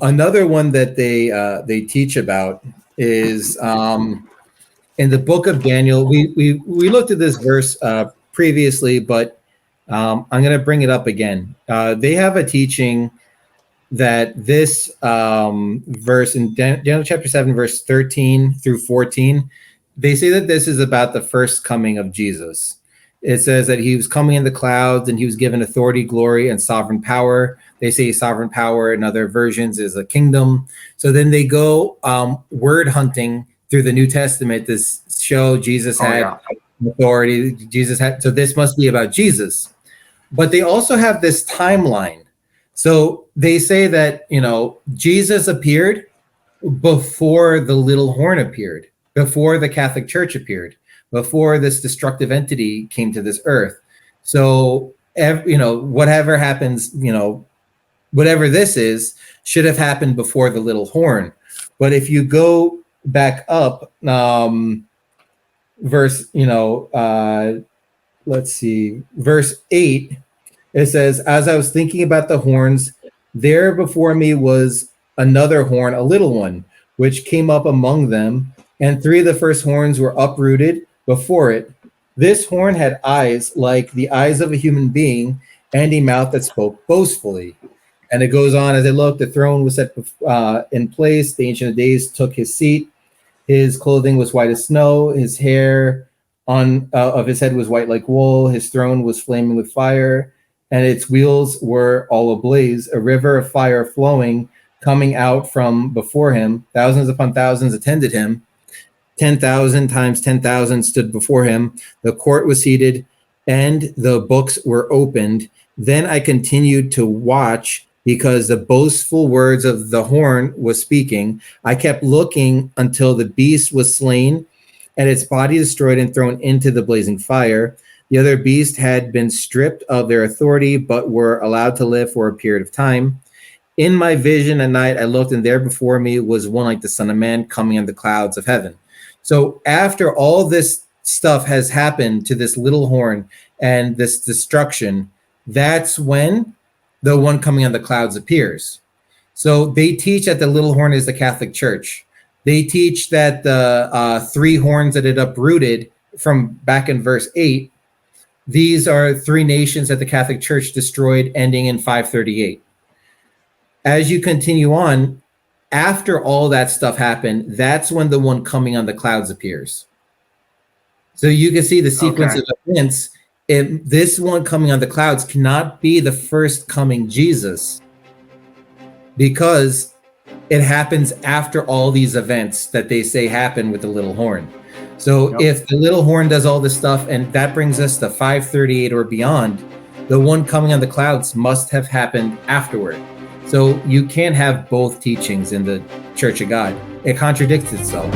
Another one that they teach about is in the book of Daniel. We looked at this verse previously, but I'm going to bring it up again. They have a teaching that this verse in Daniel chapter 7, verse 13 through 14, they say that this is about the first coming of Jesus. It says that he was coming in the clouds and he was given authority, glory, and sovereign power. They say sovereign power in other versions is a kingdom. So then they go word hunting through the New Testament to show Jesus had authority. So this must be about Jesus. But they also have this timeline. So they say that, Jesus appeared before the little horn appeared, before the Catholic Church appeared, before this destructive entity came to this earth. So, whatever happens, whatever this is, should have happened before the little horn. But if you go back up, verse 8, it says, as I was thinking about the horns, there before me was another horn, a little one, which came up among them, and 3 of the first horns were uprooted before it. This horn had eyes like the eyes of a human being, and a mouth that spoke boastfully. And it goes on, as I looked, the throne was set in place. The Ancient of Days took his seat. His clothing was white as snow. His hair of his head was white like wool. His throne was flaming with fire, and its wheels were all ablaze. A river of fire flowing, coming out from before him. Thousands upon thousands attended him. 10,000 times 10,000 stood before him. The court was seated, and the books were opened. Then I continued to watch, because the boastful words of the horn was speaking. I kept looking until the beast was slain, and its body destroyed and thrown into the blazing fire. The other beast had been stripped of their authority, but were allowed to live for a period of time. In my vision at night, I looked, and there before me was one like the Son of Man coming on the clouds of heaven. So after all this stuff has happened to this little horn and this destruction, that's when the one coming on the clouds appears. So they teach that the little horn is the Catholic Church. They teach that the 3 horns that it uprooted from back in verse 8, these are 3 nations that the Catholic Church destroyed, ending in 538. As you continue on, after all that stuff happened, that's when the one coming on the clouds appears. So you can see the sequence of events. If this one coming on the clouds cannot be the first coming Jesus, because it happens after all these events that they say happen with the little horn. So if the little horn does all this stuff, and that brings us to 538 or beyond, the one coming on the clouds must have happened afterward. So you can't have both teachings in the Church of God. It contradicts itself.